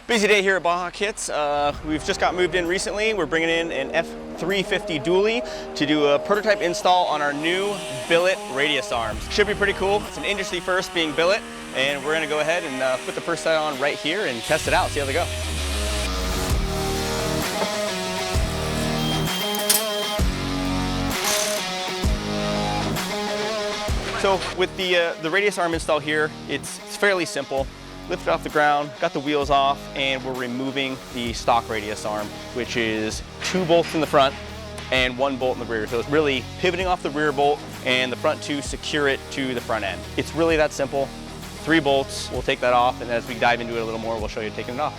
Busy day here at Baja Kits. We've just got moved in recently. We're bringing in an F-350 dually to do a prototype install on our new Billet radius arms. Should be pretty cool. It's an industry first being Billet, and we're gonna go ahead and put the first set on right here and test it out, see how they go. So with the radius arm install here, it's fairly simple. Lift it off the ground, got the wheels off, and we're removing the stock radius arm, which is 2 bolts in the front and 1 bolt in the rear. So it's really pivoting off the rear bolt and the front 2 secure it to the front end. It's really that simple. 3 bolts, we'll take that off, and as we dive into it a little more, we'll show you taking it off.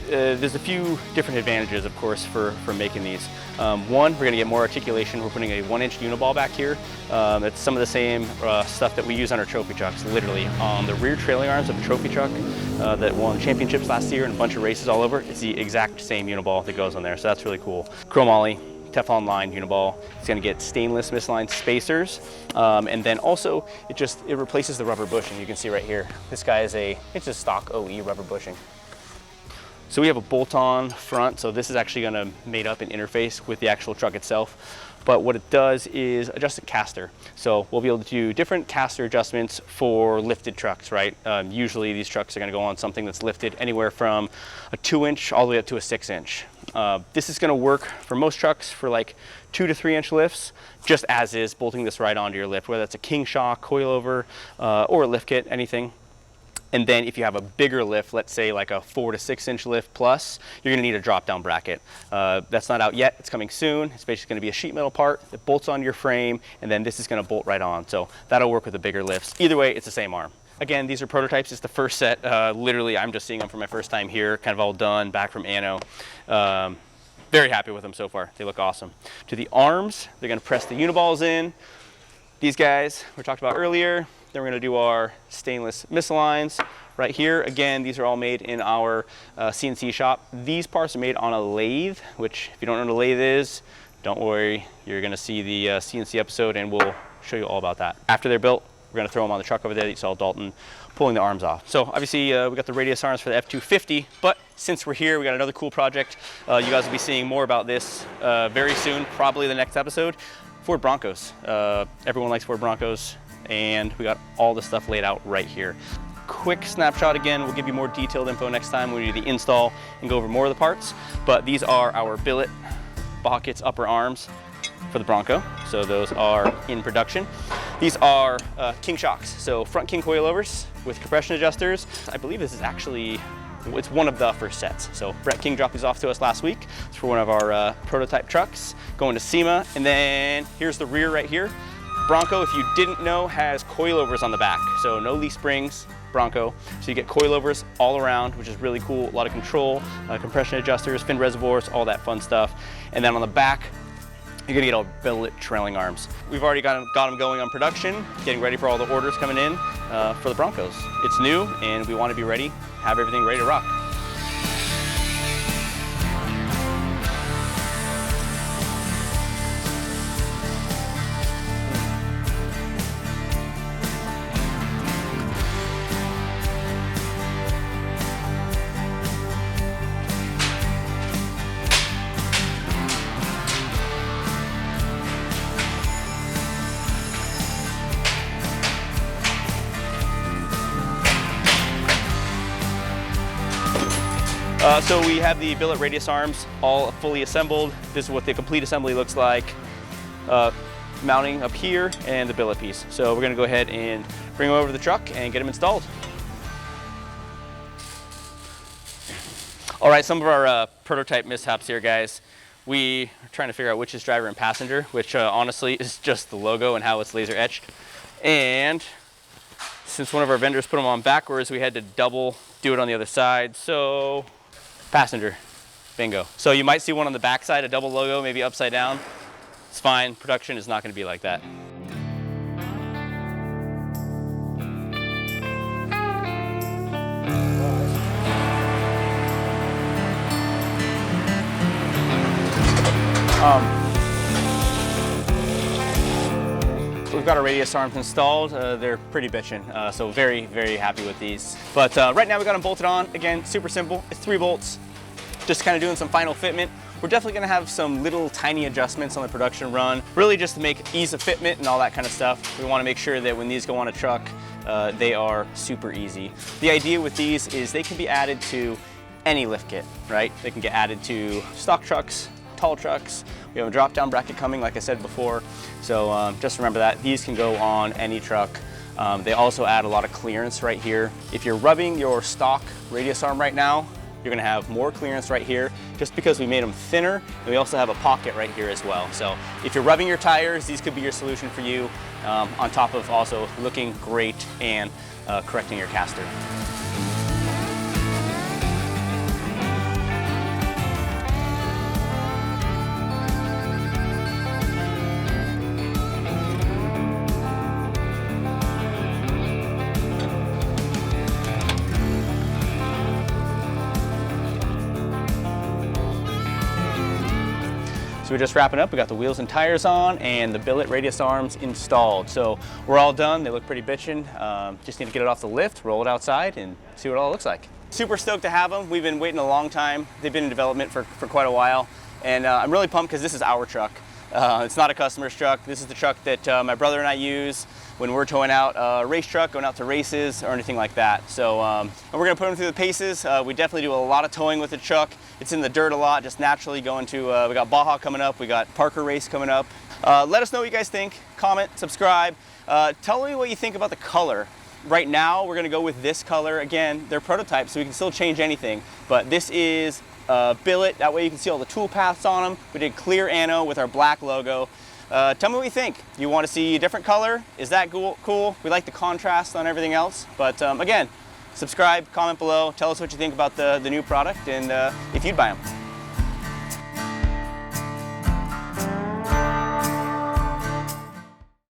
There's a few different advantages, of course, for making these. One, we're going to get more articulation. We're putting a 1-inch uniball back here. It's some of the same stuff that we use on our trophy trucks, literally. On the rear trailing arms of the trophy truck that won championships last year and a bunch of races all over, it's the exact same uniball that goes on there, so that's really cool. Chromoly, Teflon lined uniball. It's going to get stainless misaligned spacers, and then also it replaces the rubber bushing. You can see right here. This guy is it's a stock OE rubber bushing. So we have a bolt-on front, so this is actually going to mate up and interface with the actual truck itself. But what it does is adjust the caster. So we'll be able to do different caster adjustments for lifted trucks, right? Usually these trucks are going to go on something that's lifted anywhere from a 2-inch all the way up to a 6-inch. This is going to work for most trucks for like 2 to 3-inch lifts, just as is, bolting this right onto your lift, whether that's a king shock, coilover, or a lift kit, anything. And then if you have a bigger lift, let's say like a 4 to 6-inch lift plus, you're gonna need a drop-down bracket. That's not out yet, it's coming soon. It's basically gonna be a sheet metal part that bolts onto your frame, and then this is gonna bolt right on. So that'll work with the bigger lifts. Either way, it's the same arm. Again, these are prototypes, it's the first set. Literally, I'm just seeing them for my first time here, kind of all done, back from Anno. Very happy with them so far, they look awesome. To the arms, they're gonna press the uniballs in. These guys we talked about earlier. Then we're going to do our stainless misaligns right here. Again, these are all made in our CNC shop. These parts are made on a lathe, which if you don't know what a lathe is, don't worry. You're going to see the CNC episode and we'll show you all about that. After they're built, we're going to throw them on the truck over there that you saw Dalton pulling the arms off. So obviously we got the radius arms for the F-250, but since we're here, we got another cool project. You guys will be seeing more about this very soon, probably the next episode. Ford Broncos. Everyone likes Ford Broncos. And we got all the stuff laid out right here. Quick snapshot again, we'll give you more detailed info next time when we do the install and go over more of the parts. But these are our Billet Baja Kits upper arms for the Bronco. So those are in production. These are king shocks, so front king coilovers with compression adjusters. I believe this is actually, it's one of the first sets. So Brett King dropped these off to us last week. It's for one of our prototype trucks going to SEMA. And then here's the rear right here. Bronco, if you didn't know, has coilovers on the back. So no leaf springs, Bronco. So you get coilovers all around, which is really cool. A lot of control, compression adjusters, fin reservoirs, all that fun stuff. And then on the back, you're gonna get all Billet trailing arms. We've already got them going on production, getting ready for all the orders coming in for the Broncos. It's new and we wanna be ready, have everything ready to rock. So we have the Billet radius arms all fully assembled. This is what the complete assembly looks like. Mounting up here and the Billet piece. So we're gonna go ahead and bring them over to the truck and get them installed. All right, some of our prototype mishaps here, guys. We are trying to figure out which is driver and passenger, which honestly is just the logo and how it's laser etched. And since one of our vendors put them on backwards, we had to double do it on the other side. So passenger, bingo. So you might see one on the back side, a double logo, maybe upside down. It's fine, production is not gonna be like that. We're we've got our radius arms installed. They're pretty bitchin', so very, very happy with these. But right now we got them bolted on. Again, super simple. It's 3 bolts. Just kind of doing some final fitment. We're definitely gonna have some little tiny adjustments on the production run, really just to make ease of fitment and all that kind of stuff. We wanna make sure that when these go on a truck, they are super easy. The idea with these is they can be added to any lift kit, right? They can get added to stock trucks, tall trucks. We have a drop down bracket coming, like I said before. So just remember that. These can go on any truck. They also add a lot of clearance right here. If you're rubbing your stock radius arm right now, you're gonna have more clearance right here just because we made them thinner, and we also have a pocket right here as well. So if you're rubbing your tires, these could be your solution for you, on top of also looking great and correcting your caster. So we're just wrapping up. We got the wheels and tires on and the billet radius arms installed. So we're all done. They look pretty bitchin'. Just need to get it off the lift, roll it outside, and see what it all looks like. Super stoked to have them. We've been waiting a long time. They've been in development for quite a while. And I'm really pumped because this is our truck. It's not a customer's truck. This is the truck that my brother and I use when we're towing out a race truck, going out to races or anything like that. So and we're gonna put them through the paces. We definitely do a lot of towing with the truck. It's in the dirt a lot, just naturally going to, we got Baja coming up, we got Parker race coming up. Let us know what you guys think, comment, subscribe. Tell me what you think about the color. Right now, we're gonna go with this color. Again, they're prototypes, so we can still change anything, but this is billet. That way you can see all the tool paths on them. We did clear ano with our black logo. Tell me what you think. You want to see a different color? Is that cool? We like the contrast on everything else. But again, subscribe, comment below, tell us what you think about the new product and if you'd buy them.